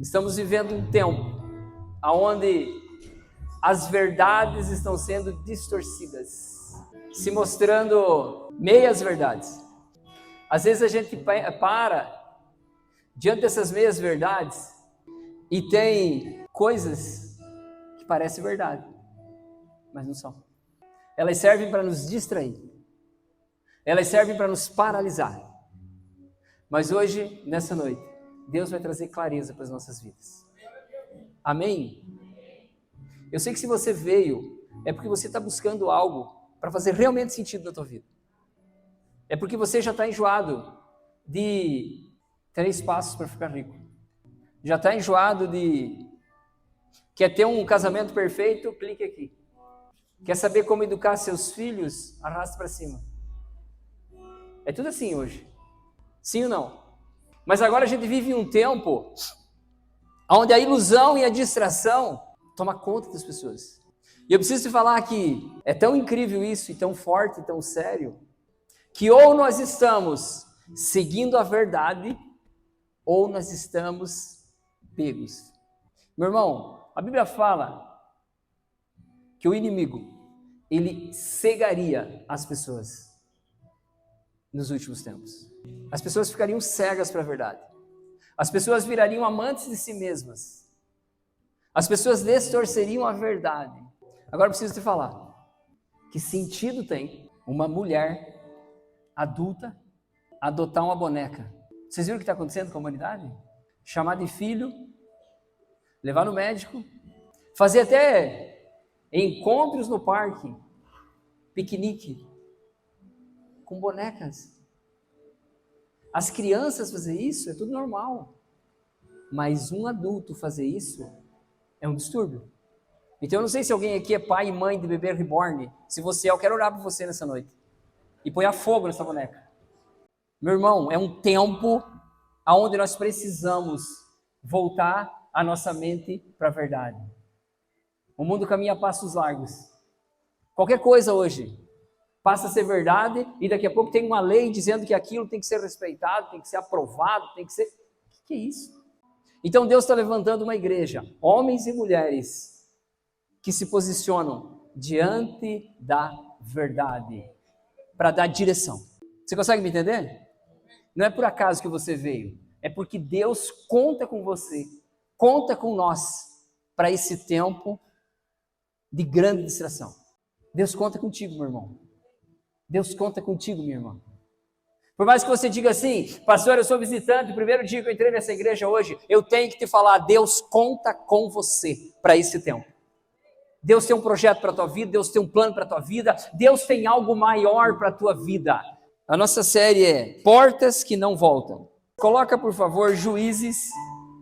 Estamos vivendo um tempo onde as verdades estão sendo distorcidas, se mostrando meias verdades. Às vezes a gente para diante dessas meias verdades e tem coisas que parecem verdade, mas não são. Elas servem para nos distrair, elas servem para nos paralisar. Mas hoje, nessa noite, Deus vai trazer clareza para as nossas vidas. Amém? Eu sei que se você veio, é porque você está buscando algo para fazer realmente sentido na tua vida. É porque você já está enjoado de 3 passos para ficar rico. Já está enjoado de... Quer ter um casamento perfeito? Clique aqui. Quer saber como educar seus filhos? Arrasta para cima. É tudo assim hoje. Sim ou não? Mas agora a gente vive em um tempo onde a ilusão e a distração toma conta das pessoas. E eu preciso te falar que é tão incrível isso, e tão forte, e tão sério, que ou nós estamos seguindo a verdade, ou nós estamos pegos. Meu irmão, a Bíblia fala que o inimigo, ele cegaria as pessoas nos últimos tempos. As pessoas ficariam cegas para a verdade. As pessoas virariam amantes de si mesmas. As pessoas distorceriam a verdade. Agora eu preciso te falar, que sentido tem uma mulher adulta adotar uma boneca? Vocês viram o que está acontecendo com a humanidade? Chamar de filho, levar no médico, fazer até encontros no parque, piquenique, com bonecas. As crianças fazer isso é tudo normal, mas um adulto fazer isso é um distúrbio. Então eu não sei se alguém aqui é pai e mãe de bebê reborn. Se você é, eu quero orar por você nessa noite e pôr fogo nessa boneca. Meu irmão, é um tempo onde nós precisamos voltar a nossa mente para a verdade. O mundo caminha a passos largos. Qualquer coisa hoje passa a ser verdade e daqui a pouco tem uma lei dizendo que aquilo tem que ser respeitado, tem que ser aprovado, tem que ser... O que é isso? Então Deus está levantando uma igreja, homens e mulheres, que se posicionam diante da verdade, para dar direção. Você consegue me entender? Não é por acaso que você veio, é porque Deus conta com você, conta com nós, para esse tempo de grande distração. Deus conta contigo, meu irmão. Deus conta contigo, minha irmã. Por mais que você diga assim, pastor, eu sou visitante, o primeiro dia que eu entrei nessa igreja hoje, eu tenho que te falar, Deus conta com você para esse tempo. Deus tem um projeto para a tua vida, Deus tem um plano para a tua vida, Deus tem algo maior para a tua vida. A nossa série é Portas que não voltam. Coloca, por favor, Juízes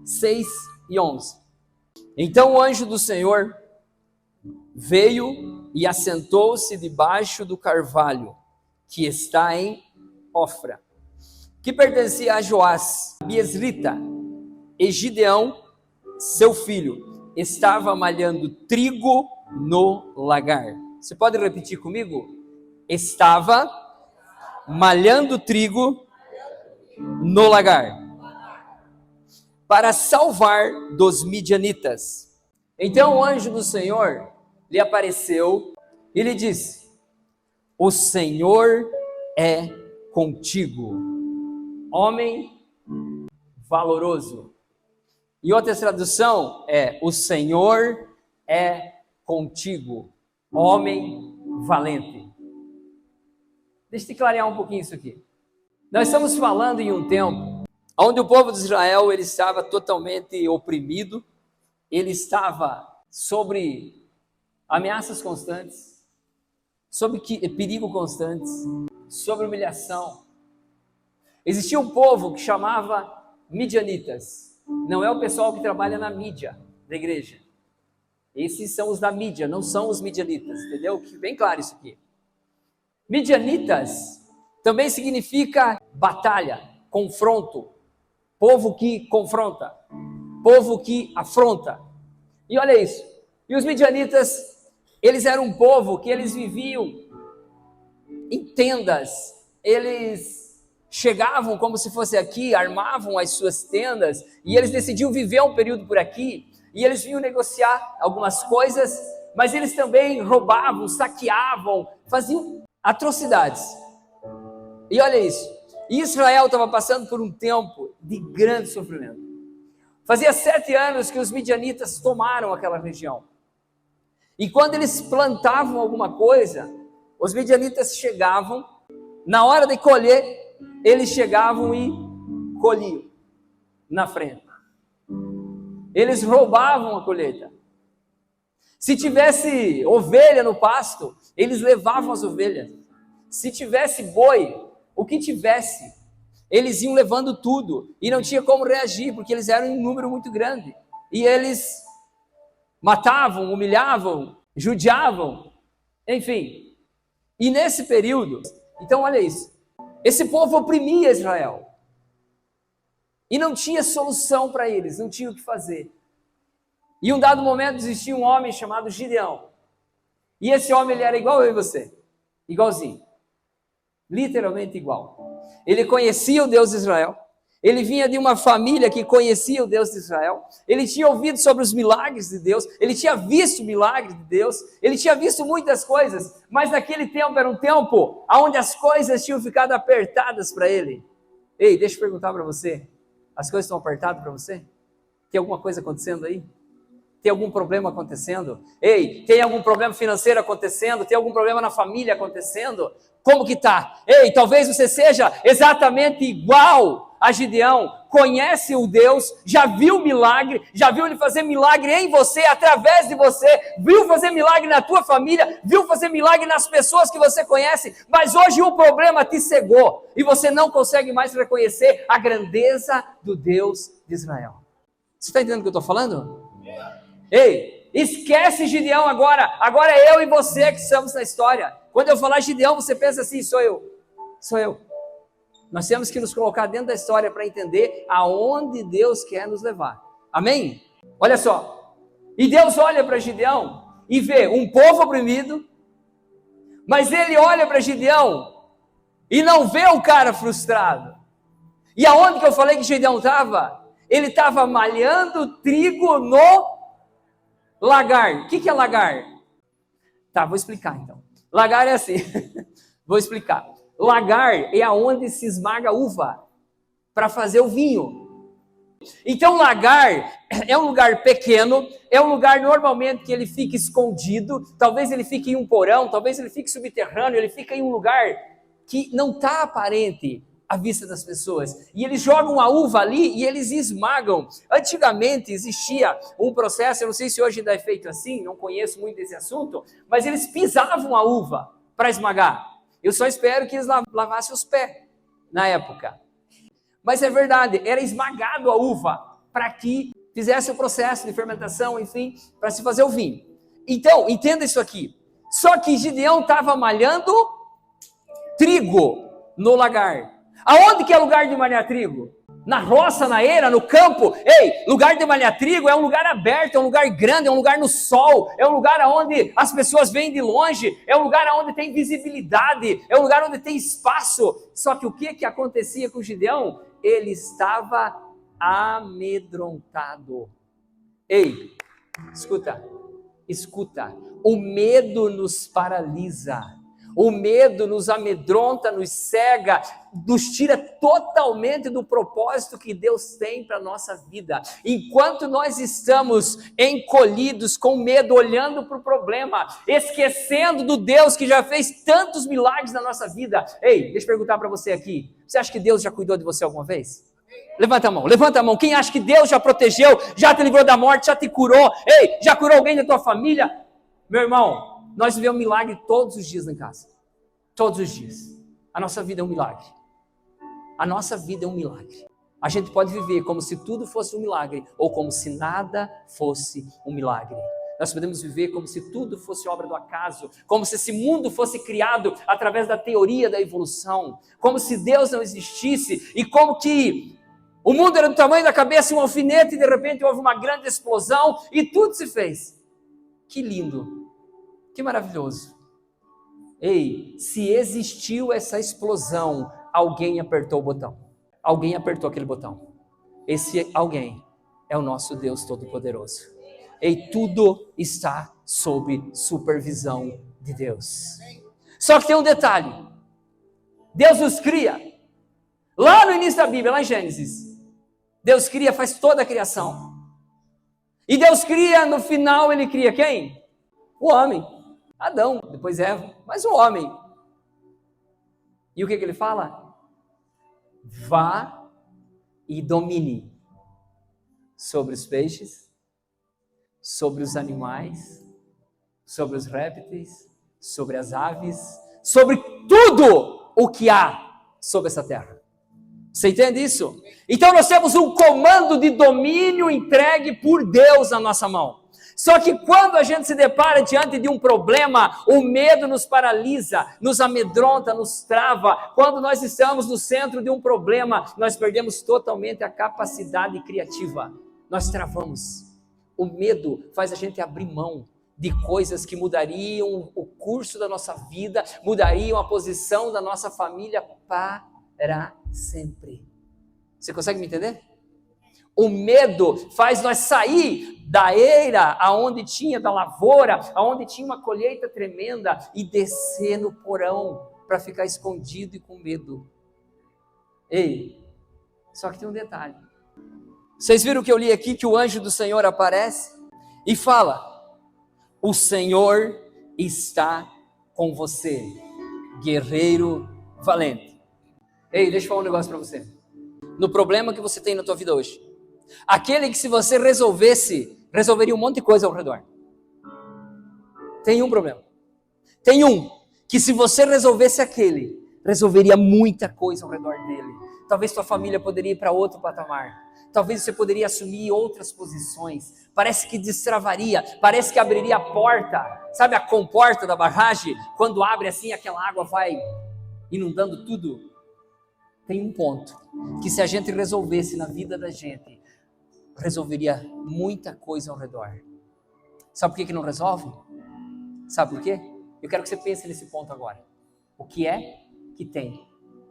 6 e 11. Então o anjo do Senhor veio e assentou-se debaixo do carvalho, que está em Ofra, que pertencia a Joás, Biesrita, e Gideão, seu filho, estava malhando trigo no lagar. Você pode repetir comigo? Estava malhando trigo no lagar, para salvar dos midianitas. Então o anjo do Senhor lhe apareceu e lhe disse: o Senhor é contigo, homem valoroso. E outra tradução é: o Senhor é contigo, homem valente. Deixa eu te clarear um pouquinho isso aqui. Nós estamos falando em um tempo onde o povo de Israel ele estava totalmente oprimido, ele estava sobre ameaças constantes, sobre perigo constantes, sobre humilhação. Existia um povo que chamava midianitas. Não é o pessoal que trabalha na mídia da igreja. Esses são os da mídia, não são os midianitas, entendeu? Bem claro isso aqui. Midianitas também significa batalha, confronto, povo que confronta, povo que afronta. E olha isso. E os midianitas, eles eram um povo que eles viviam em tendas, eles chegavam como se fosse aqui, armavam as suas tendas, e eles decidiam viver um período por aqui, e eles vinham negociar algumas coisas, mas eles também roubavam, saqueavam, faziam atrocidades. E olha isso, Israel estava passando por um tempo de grande sofrimento. Fazia 7 anos que os midianitas tomaram aquela região. E quando eles plantavam alguma coisa, os midianitas chegavam, na hora de colher, eles chegavam e colhiam na frente. Eles roubavam a colheita. Se tivesse ovelha no pasto, eles levavam as ovelhas. Se tivesse boi, o que tivesse, eles iam levando tudo. E não tinha como reagir, porque eles eram em número muito grande. E eles matavam, humilhavam, judiavam, enfim. E nesse período, então olha isso, esse povo oprimia Israel. E não tinha solução para eles, não tinha o que fazer. E em um dado momento existia um homem chamado Gideão. E esse homem, ele era igual eu e você, igualzinho, literalmente igual. Ele conhecia o Deus de Israel, ele vinha de uma família que conhecia o Deus de Israel, ele tinha ouvido sobre os milagres de Deus, ele tinha visto milagres de Deus, ele tinha visto muitas coisas, mas naquele tempo era um tempo onde as coisas tinham ficado apertadas para ele. Ei, deixa eu perguntar para você, as coisas estão apertadas para você? Tem alguma coisa acontecendo aí? Tem algum problema acontecendo? Ei, tem algum problema financeiro acontecendo? Tem algum problema na família acontecendo? Como que tá? Ei, talvez você seja exatamente igual a Gideão, conhece o Deus, já viu milagre, já viu ele fazer milagre em você, através de você, viu fazer milagre na tua família, viu fazer milagre nas pessoas que você conhece, mas hoje o problema te cegou, e você não consegue mais reconhecer a grandeza do Deus de Israel. Você está entendendo o que eu estou falando? Ei, esquece Gideão agora é eu e você que estamos na história. Quando eu falar Gideão, você pensa assim, sou eu. Nós temos que nos colocar dentro da história para entender aonde Deus quer nos levar. Amém? Olha só, e Deus olha para Gideão e vê um povo oprimido, mas ele olha para Gideão e não vê o cara frustrado. E aonde que eu falei que Gideão estava? Ele estava malhando trigo no lagar. O que é lagar? Tá, vou explicar então. Lagar é assim, vou explicar. Lagar é aonde se esmaga uva para fazer o vinho. Então lagar é um lugar pequeno, é um lugar normalmente que ele fica escondido, talvez ele fique em um porão, talvez ele fique subterrâneo, ele fica em um lugar que não está aparente à vista das pessoas, e eles jogam a uva ali e eles esmagam. Antigamente existia um processo, eu não sei se hoje ainda é feito assim, não conheço muito desse assunto, mas eles pisavam a uva para esmagar. Eu só espero que eles lavassem os pés na época, mas é verdade, era esmagado a uva para que fizesse o processo de fermentação, enfim, para se fazer o vinho. Então, entenda isso aqui, só que Gideão estava malhando trigo no lagar. Aonde que é lugar de malhar trigo? Na roça, na eira, no campo? Ei, lugar de malhar trigo é um lugar aberto, é um lugar grande, é um lugar no sol, é um lugar onde as pessoas vêm de longe, é um lugar onde tem visibilidade, é um lugar onde tem espaço. Só que o que acontecia com Gideão? Ele estava amedrontado. Ei, escuta, o medo nos paralisa. O medo nos amedronta, nos cega, nos tira totalmente do propósito que Deus tem para a nossa vida. Enquanto nós estamos encolhidos, com medo, olhando para o problema, esquecendo do Deus que já fez tantos milagres na nossa vida. Ei, deixa eu perguntar para você aqui, você acha que Deus já cuidou de você alguma vez? Levanta a mão, quem acha que Deus já protegeu, já te livrou da morte, já te curou? Ei, já curou alguém da tua família? Meu irmão, nós vivemos milagre todos os dias em casa. Todos os dias. A nossa vida é um milagre. A nossa vida é um milagre. A gente pode viver como se tudo fosse um milagre ou como se nada fosse um milagre. Nós podemos viver como se tudo fosse obra do acaso, como se esse mundo fosse criado através da teoria da evolução, como se Deus não existisse e como que o mundo era do tamanho da cabeça, um alfinete, e de repente houve uma grande explosão e tudo se fez. Que lindo! Que maravilhoso. Ei, se existiu essa explosão alguém apertou o botão. Alguém apertou aquele botão. Esse alguém é o nosso Deus Todo-Poderoso. E tudo está sob supervisão de Deus. Só que tem um detalhe. Deus nos cria. Lá no início da Bíblia, lá em Gênesis, Deus cria, faz toda a criação. E Deus cria, no final ele cria quem? O homem. Adão, depois Eva, mas o homem. E o que ele fala? Vá e domine sobre os peixes, sobre os animais, sobre os répteis, sobre as aves, sobre tudo o que há sobre essa terra. Você entende isso? Então nós temos um comando de domínio entregue por Deus na nossa mão. Só que quando a gente se depara diante de um problema, o medo nos paralisa, nos amedronta, nos trava. Quando nós estamos no centro de um problema, nós perdemos totalmente a capacidade criativa. Nós travamos. O medo faz a gente abrir mão de coisas que mudariam o curso da nossa vida, mudariam a posição da nossa família para sempre. Você consegue me entender? O medo faz nós sair da eira aonde tinha, da lavoura, aonde tinha uma colheita tremenda e descer no porão para ficar escondido e com medo. Ei, só que tem um detalhe. Vocês viram que eu li aqui que o anjo do Senhor aparece e fala: o Senhor está com você, guerreiro valente. Ei, deixa eu falar um negócio para você. No problema que você tem na tua vida hoje, aquele que se você resolveria um monte de coisa ao redor. Tem um problema. Tem um que se você resolvesse aquele, resolveria muita coisa ao redor dele. Talvez tua família poderia ir para outro patamar. Talvez você poderia assumir outras posições. Parece que destravaria, parece que abriria a porta. Sabe a comporta da barragem? Quando abre assim, aquela água vai inundando tudo. Tem um ponto que se a gente resolvesse na vida da gente, resolveria muita coisa ao redor. Sabe por que não resolve? Sabe por quê? Eu quero que você pense nesse ponto agora. O que é que tem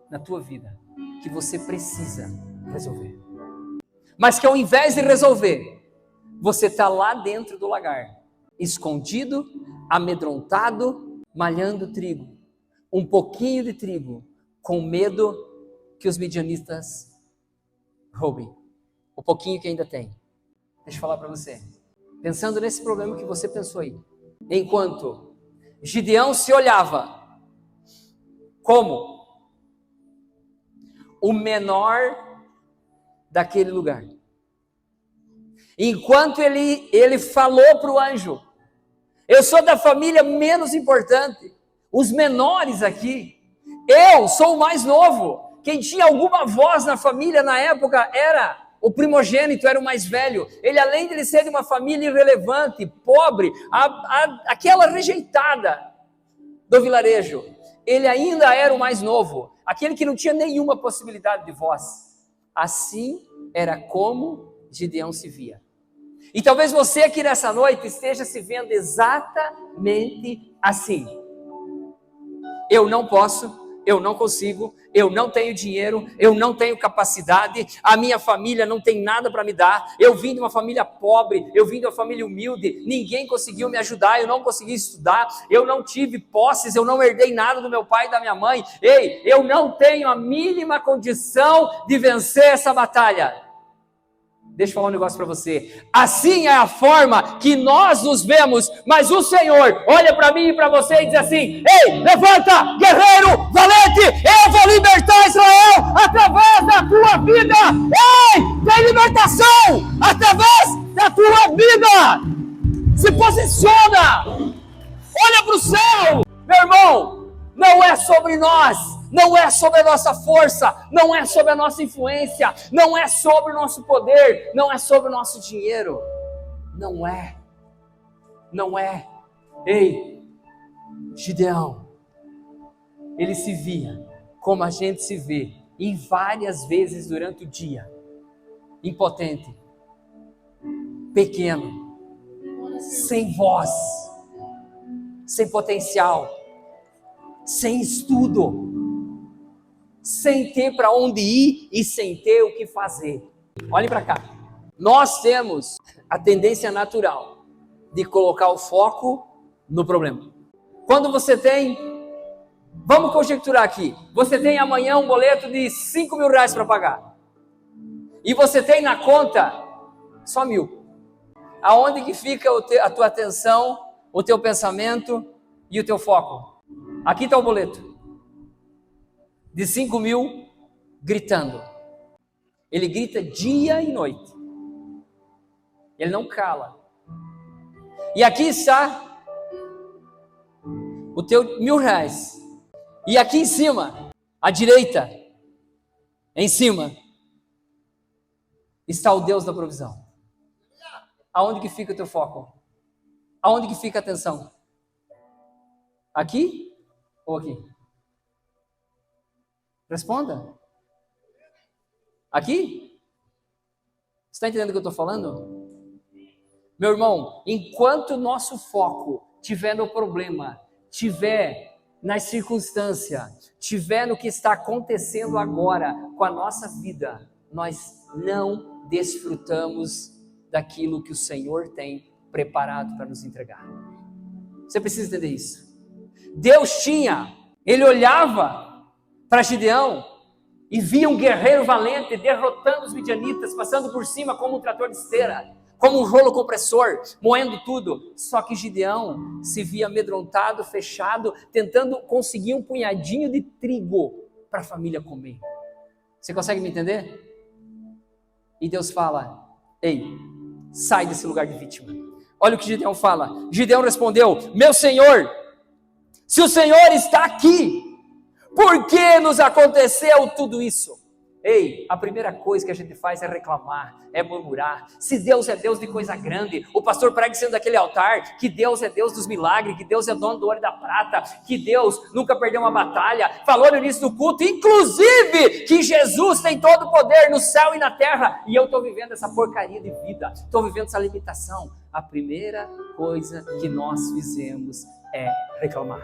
na tua vida que você precisa resolver? Mas que ao invés de resolver, você está lá dentro do lagar, escondido, amedrontado, malhando trigo. Um pouquinho de trigo, com medo que os midianitas roubem. O pouquinho que ainda tem. Deixa eu falar para você. Pensando nesse problema que você pensou aí. Enquanto Gideão se olhava como o menor daquele lugar. Enquanto ele falou para o anjo: eu sou da família menos importante. Os menores aqui. Eu sou o mais novo. Quem tinha alguma voz na família na época era o primogênito, era o mais velho. Ele, além de ele ser de uma família irrelevante, pobre, aquela rejeitada do vilarejo, ele ainda era o mais novo, aquele que não tinha nenhuma possibilidade de voz. Assim era como Gideão se via. E talvez você aqui nessa noite esteja se vendo exatamente assim. Eu não posso, eu não consigo, eu não tenho dinheiro, eu não tenho capacidade, a minha família não tem nada para me dar, eu vim de uma família pobre, eu vim de uma família humilde, ninguém conseguiu me ajudar, eu não consegui estudar, eu não tive posses, eu não herdei nada do meu pai e da minha mãe. Ei, eu não tenho a mínima condição de vencer essa batalha. Deixa eu falar um negócio para você. Assim é a forma que nós nos vemos, mas o Senhor olha para mim e para você e diz assim: ei, levanta, guerreiro, valente, eu vou libertar Israel através da tua vida. Ei, tem libertação através da tua vida. Se posiciona, olha para o céu. Meu irmão, não é sobre nós. Não é sobre a nossa força, não é sobre a nossa influência, não é sobre o nosso poder, não é sobre o nosso dinheiro. Não é. Ei, Gideão, ele se via como a gente se vê, e várias vezes durante o dia, impotente, pequeno, sem voz, sem potencial, sem estudo, sem ter para onde ir e sem ter o que fazer. Olhem para cá. Nós temos a tendência natural de colocar o foco no problema. Quando você tem, vamos conjecturar aqui, você tem amanhã um boleto de 5 mil reais para pagar. E você tem na conta só 1.000. Aonde que fica a tua atenção, o teu pensamento e o teu foco? Aqui está o boleto de 5 mil gritando. Ele grita dia e noite. Ele não cala. E aqui está o teu 1.000 reais. E aqui em cima, à direita, em cima, está o Deus da provisão. Aonde que fica o teu foco? Aonde que fica a atenção? Aqui ou aqui? Responda. Aqui? Você está entendendo o que eu estou falando? Meu irmão, enquanto o nosso foco estiver no problema, estiver na circunstância, estiver no que está acontecendo agora com a nossa vida, nós não desfrutamos daquilo que o Senhor tem preparado para nos entregar. Você precisa entender isso. Deus ele olhava para Gideão e via um guerreiro valente derrotando os midianitas, passando por cima como um trator de esteira, como um rolo compressor, moendo tudo. Só que Gideão se via amedrontado, fechado, tentando conseguir um punhadinho de trigo para a família comer. Você consegue me entender? E Deus fala: ei, sai desse lugar de vítima. Olha o que Gideão fala. Gideão respondeu: meu Senhor, se o Senhor está aqui, por que nos aconteceu tudo isso? Ei, a primeira coisa que a gente faz é reclamar, é murmurar. Se Deus é Deus de coisa grande, o pastor prega sendo daquele altar, que Deus é Deus dos milagres, que Deus é dono do ouro e da prata, que Deus nunca perdeu uma batalha, falou no início do culto, inclusive, que Jesus tem todo o poder no céu e na terra, e eu estou vivendo essa porcaria de vida, estou vivendo essa limitação. A primeira coisa que nós fizemos é reclamar,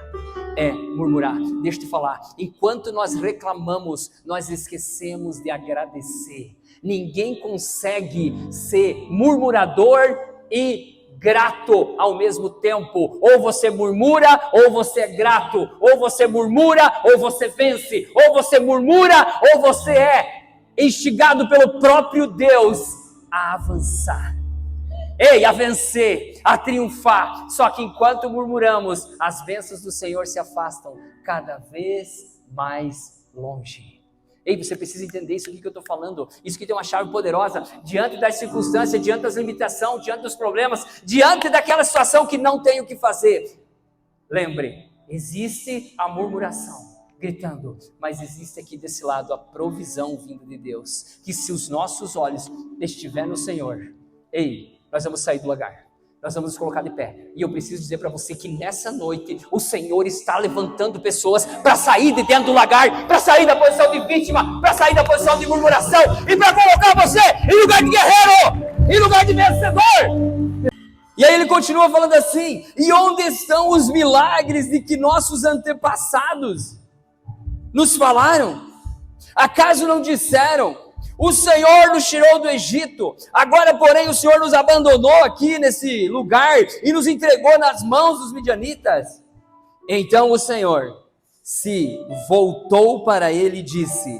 é murmurar. Deixa eu te falar, enquanto nós reclamamos, nós esquecemos de agradecer. Ninguém consegue ser murmurador e grato ao mesmo tempo. Ou você murmura, ou você é grato. Ou você murmura, ou você vence. Ou você murmura, ou você é instigado pelo próprio Deus a avançar. Ei, a vencer, a triunfar. Só que enquanto murmuramos, as bênçãos do Senhor se afastam cada vez mais longe. Ei, você precisa entender isso aqui que eu estou falando. Isso aqui tem uma chave poderosa. Diante das circunstâncias, diante das limitações, diante dos problemas, diante daquela situação que não tem o que fazer. Lembre, existe a murmuração gritando, mas existe aqui desse lado a provisão vindo de Deus. Que se os nossos olhos estiverem no Senhor, ei, nós vamos sair do lugar, nós vamos nos colocar de pé. E eu preciso dizer para você que nessa noite o Senhor está levantando pessoas para sair de dentro do lugar, para sair da posição de vítima, para sair da posição de murmuração e para colocar você em lugar de guerreiro, em lugar de vencedor. E aí ele continua falando assim: e onde estão os milagres de que nossos antepassados nos falaram? Acaso não disseram: o Senhor nos tirou do Egito, agora porém o Senhor nos abandonou aqui nesse lugar e nos entregou nas mãos dos midianitas? Então o Senhor se voltou para ele e disse: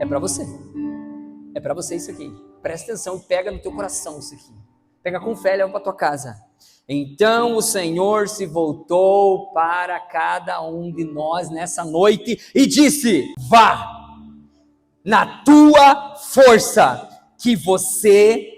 é para você isso aqui, presta atenção e pega no teu coração isso aqui, pega com fé e leva para tua casa. Então o Senhor se voltou para cada um de nós nessa noite e disse: vá na tua força que você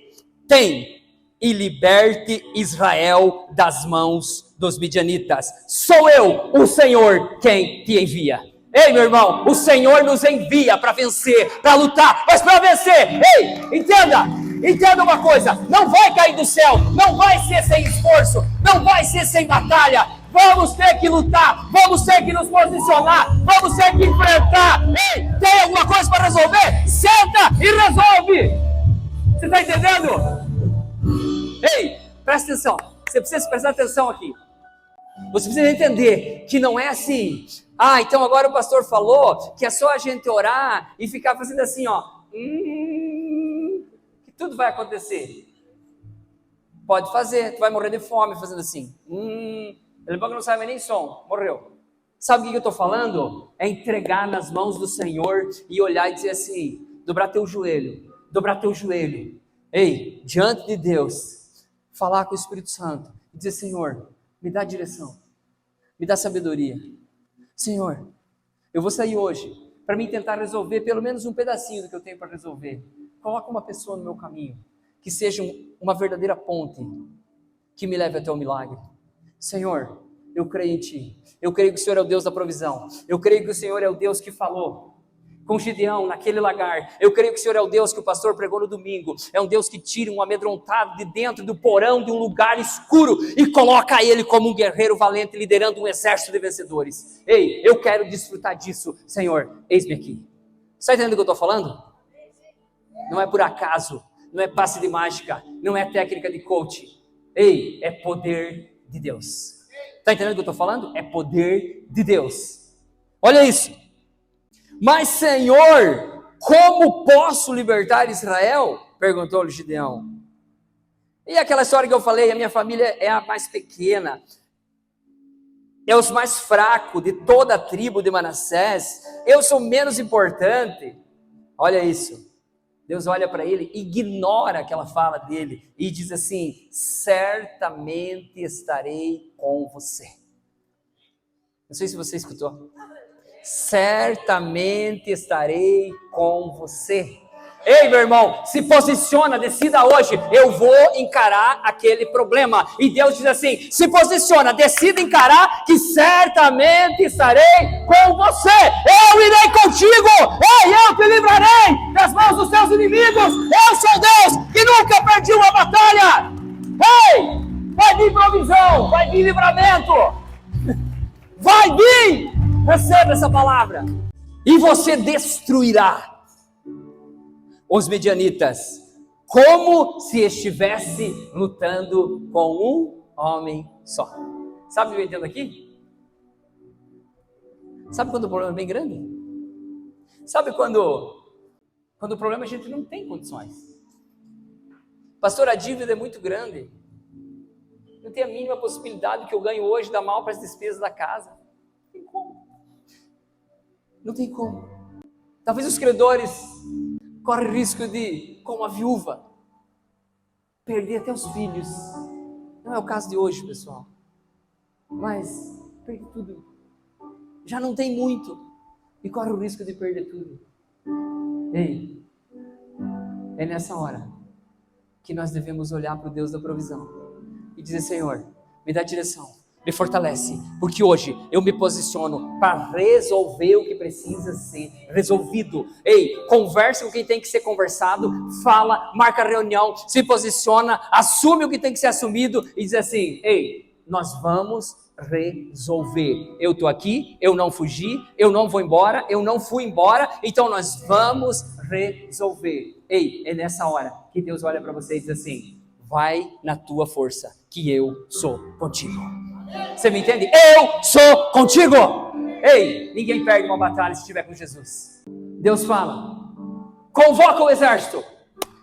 tem e liberte Israel das mãos dos midianitas. Sou eu, o Senhor, quem te envia. Ei, meu irmão, o Senhor nos envia para vencer, para lutar, mas para vencer, ei, entenda uma coisa, não vai cair do céu, não vai ser sem esforço, não vai ser sem batalha. Vamos ter que lutar, vamos ter que nos posicionar, vamos ter que enfrentar. Ei, tem alguma coisa para resolver? Senta e resolve. Você está entendendo? Ei, presta atenção, você precisa prestar atenção aqui. Você precisa entender que não é assim: Ah, então agora o pastor falou que é só a gente orar e ficar fazendo assim, ó. Que tudo vai acontecer. Pode fazer, tu vai morrer de fome fazendo assim. Ele não sabe nem som, morreu. Sabe o que eu estou falando? É entregar nas mãos do Senhor e olhar e dizer assim, dobrar teu joelho. Ei, diante de Deus, falar com o Espírito Santo e dizer, Senhor, me dá direção, me dá sabedoria. Senhor, eu vou sair hoje para mim tentar resolver pelo menos um pedacinho do que eu tenho para resolver. Coloca uma pessoa no meu caminho, que seja uma verdadeira ponte, que me leve até o milagre. Senhor, eu creio em Ti, eu creio que o Senhor é o Deus da provisão, eu creio que o Senhor é o Deus que falou com Gideão naquele lagar, eu creio que o Senhor é o Deus que o pastor pregou no domingo, é um Deus que tira um amedrontado de dentro do porão de um lugar escuro e coloca ele como um guerreiro valente liderando um exército de vencedores. Ei, eu quero desfrutar disso, Senhor, eis-me aqui. Está entendendo o que eu estou falando? Não é por acaso, não é passe de mágica, não é técnica de coaching. Ei, é poder de Deus. Está entendendo o que eu estou falando? É poder de Deus. Olha isso. Mas, Senhor, como posso libertar Israel? Perguntou-lhe Gideão. E aquela história que eu falei, a minha família é a mais pequena, é os mais fracos de toda a tribo de Manassés, eu sou menos importante. Olha isso, Deus olha para ele, ignora aquela fala dele e diz assim, certamente estarei com você. Não sei se você escutou. Certamente estarei com você. Ei, meu irmão, se posiciona, decida hoje, eu vou encarar aquele problema. E Deus diz assim, se posiciona, decida encarar que certamente estarei com você. Eu irei contigo. Ei, eu te livrarei das mãos dos teus inimigos. Eu sou Deus que nunca perdi uma batalha. Ei, vai vir provisão, vai vir livramento. Vai vir. Receba essa palavra. E você destruirá os midianitas, como se estivesse lutando com um homem só. Sabe o que eu entendo aqui? Sabe quando o problema é bem grande? Sabe quando o problema a gente não tem condições? Pastor, a dívida é muito grande. Não tem a mínima possibilidade que eu ganho hoje dar mal para as despesas da casa. Não tem como. Não tem como. Talvez os credores correm risco de, como a viúva, perder até os filhos. Não é o caso de hoje, pessoal. Mas perde tudo. Já não tem muito e corre o risco de perder tudo. Ei, é nessa hora que nós devemos olhar para o Deus da provisão e dizer, Senhor, me dá direção. Me fortalece, porque hoje eu me posiciono para resolver o que precisa ser resolvido. Ei, conversa com quem tem que ser conversado, fala, marca reunião, se posiciona, assume o que tem que ser assumido e diz assim, ei, nós vamos resolver. Eu estou aqui, eu não fugi, eu não vou embora, eu não fui embora, então nós vamos resolver. Ei, é nessa hora que Deus olha para você e diz assim, vai na tua força, que eu sou contigo. Você me entende? Eu sou contigo. Ei, ninguém perde uma batalha se estiver com Jesus. Deus fala, convoca o exército,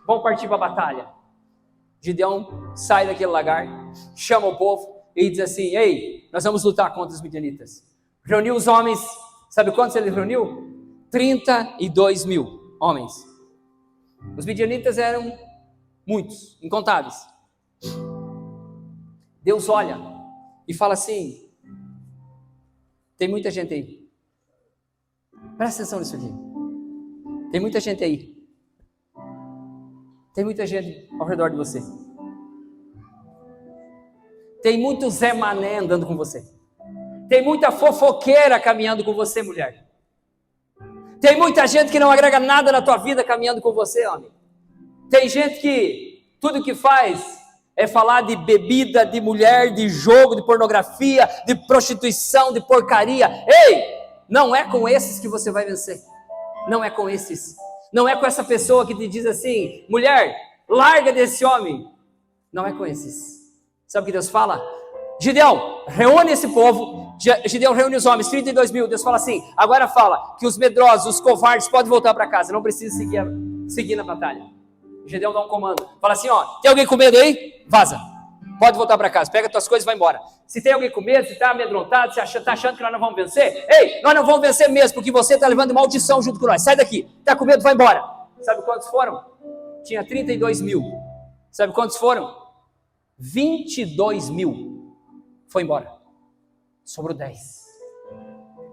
vão partir para a batalha. Gideão sai daquele lagar, chama o povo e diz assim, ei, nós vamos lutar contra os midianitas. Reuniu os homens, sabe quantos ele reuniu? 32 mil homens. Os midianitas eram muitos, incontáveis. Deus olha e fala assim, tem muita gente aí. Presta atenção nisso aqui. Tem muita gente aí. Tem muita gente ao redor de você. Tem muito Zé Mané andando com você. Tem muita fofoqueira caminhando com você, mulher. Tem muita gente que não agrega nada na tua vida caminhando com você, homem. Tem gente que tudo que faz é falar de bebida, de mulher, de jogo, de pornografia, de prostituição, de porcaria. Ei, não é com esses que você vai vencer. Não é com esses. Não é com essa pessoa que te diz assim, mulher, larga desse homem. Não é com esses. Sabe o que Deus fala? Gideão, reúne esse povo, Gideão reúne os homens, 32 mil. Deus fala assim: agora fala que os medrosos, os covardes podem voltar para casa, não precisa seguir na batalha. Gideão dá um comando, fala assim: ó, tem alguém com medo aí? Vaza, pode voltar para casa, pega tuas coisas e vai embora. Se tem alguém com medo, se está amedrontado, se está achando que nós não vamos vencer, ei, nós não vamos vencer mesmo, porque você está levando maldição junto com nós. Sai daqui, está com medo, vai embora. Sabe quantos foram? Tinha 32 mil. Sabe quantos foram? 22 mil. Foi embora. Sobrou 10.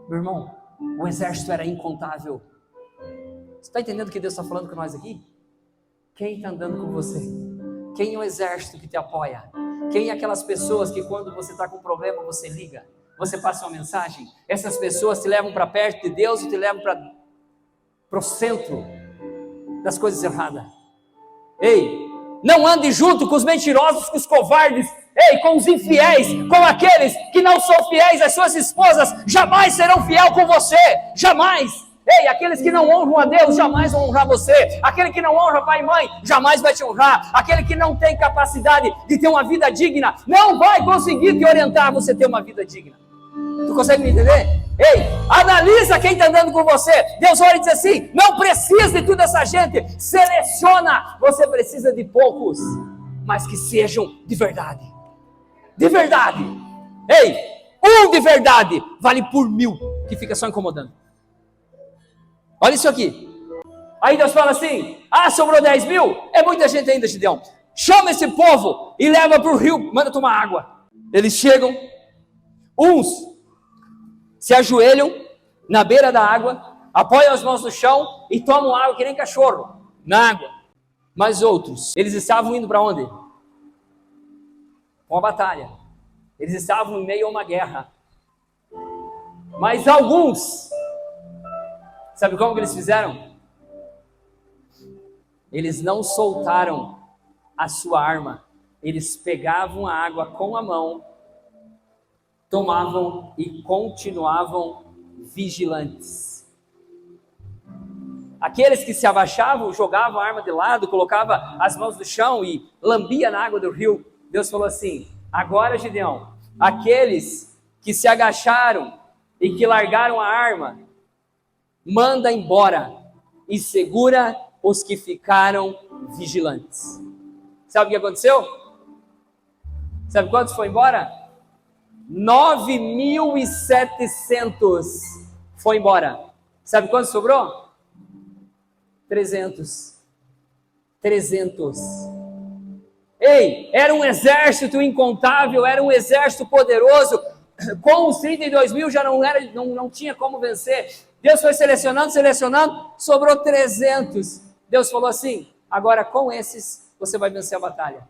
Meu irmão, o exército era incontável. Você está entendendo o que Deus está falando com nós aqui? Quem está andando com você? Quem é o exército que te apoia? Quem é aquelas pessoas que quando você está com problema, você liga? Você passa uma mensagem? Essas pessoas te levam para perto de Deus e te levam para o centro das coisas erradas. Ei, não ande junto com os mentirosos, com os covardes, ei, com os infiéis, com aqueles que não são fiéis às suas esposas, jamais serão fiel com você, jamais. Ei, aqueles que não honram a Deus, jamais vão honrar você. Aquele que não honra pai e mãe, jamais vai te honrar. Aquele que não tem capacidade de ter uma vida digna, não vai conseguir te orientar a você ter uma vida digna. Tu consegue me entender? Ei, analisa quem está andando com você. Deus olha e diz assim: não precisa de toda essa gente, seleciona. Você precisa de poucos, mas que sejam de verdade. De verdade. Ei, um de verdade vale por 1000 que fica só incomodando. Olha isso aqui. Aí Deus fala assim: ah, sobrou 10 mil? É muita gente ainda, Gideão. Chama esse povo e leva para o rio, manda tomar água. Eles chegam, uns se ajoelham na beira da água, apoiam as mãos no chão e tomam água que nem cachorro, na água. Mas outros, eles estavam indo para onde? Uma batalha. Eles estavam em meio a uma guerra. Mas alguns, sabe como que eles fizeram? Eles não soltaram a sua arma. Eles pegavam a água com a mão, tomavam e continuavam vigilantes. Aqueles que se abaixavam, jogavam a arma de lado, colocavam as mãos no chão e lambia na água do rio. Deus falou assim: agora, Gideão, aqueles que se agacharam e que largaram a arma, manda embora e segura os que ficaram vigilantes. Sabe o que aconteceu? Sabe quantos foi embora? 9.700 foi embora. Sabe quantos sobrou? 300. Ei, era um exército incontável, era um exército poderoso. Com os 32 mil já não tinha como vencer. Deus foi selecionando, sobrou 300. Deus falou assim: agora com esses você vai vencer a batalha.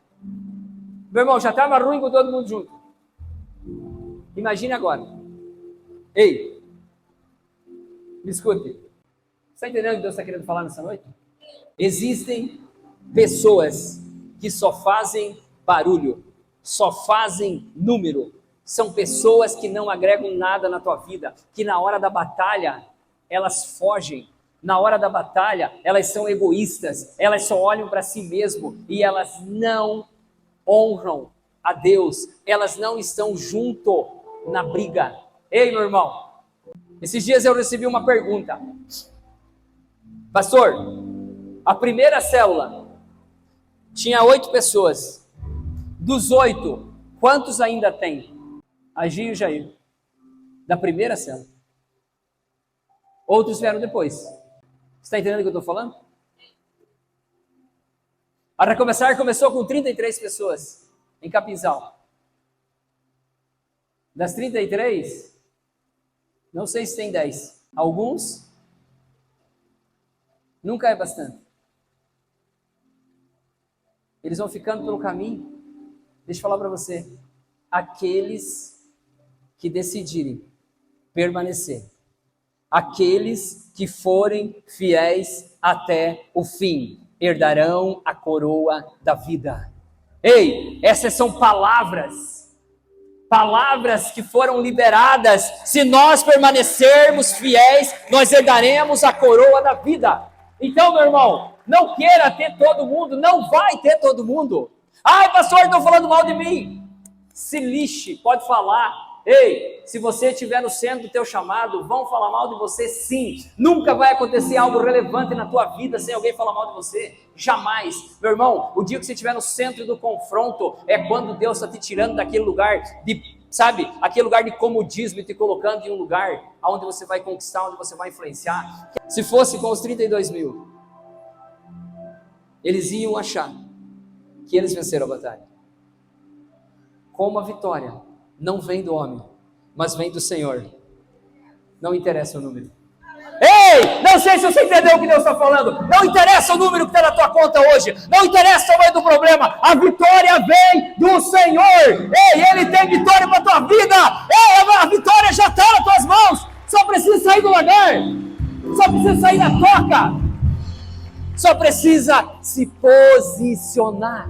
Meu irmão, já estava ruim com todo mundo junto. Imagine agora. Ei, me escute. Você está entendendo o que Deus está querendo falar nessa noite? Existem pessoas que só fazem barulho, só fazem número. São pessoas que não agregam nada na tua vida, que na hora da batalha elas fogem. Na hora da batalha elas são egoístas, elas só olham para si mesmo e elas não honram a Deus, elas não estão junto na briga. Ei, meu irmão, esses dias eu recebi uma pergunta: pastor, a primeira célula tinha 8 pessoas, dos 8, quantos ainda tem? A Gia e o Jair, da primeira célula. Outros vieram depois. Você está entendendo o que eu estou falando? A Recomeçar começou com 33 pessoas em Capinzal. Das 33, não sei se tem 10. Alguns, nunca é bastante. Eles vão ficando pelo caminho. Deixa eu falar para você. Aqueles que decidirem permanecer, aqueles que forem fiéis até o fim, herdarão a coroa da vida. Ei, essas são palavras que foram liberadas. Se nós permanecermos fiéis, nós herdaremos a coroa da vida. Então, meu irmão, não queira ter todo mundo, não vai ter todo mundo. Ai, pastor, estão falando mal de mim. Se lixe, pode falar. Ei, se você estiver no centro do teu chamado, vão falar mal de você sim. Nunca vai acontecer algo relevante na tua vida sem alguém falar mal de você. Jamais. Meu irmão, o dia que você estiver no centro do confronto é quando Deus está te tirando daquele lugar de, sabe, aquele lugar de comodismo e te colocando em um lugar onde você vai conquistar, onde você vai influenciar. Se fosse com os 32 mil, eles iam achar que eles venceram a batalha. Como a vitória não vem do homem, mas vem do Senhor. Não interessa o número. Ei, não sei se você entendeu o que Deus está falando. Não interessa o número que está na tua conta hoje. Não interessa o tamanho do problema. A vitória vem do Senhor. Ei, Ele tem vitória para a tua vida. Ei, a vitória já está nas tuas mãos. Só precisa sair do lugar. Só precisa sair da toca. Só precisa se posicionar.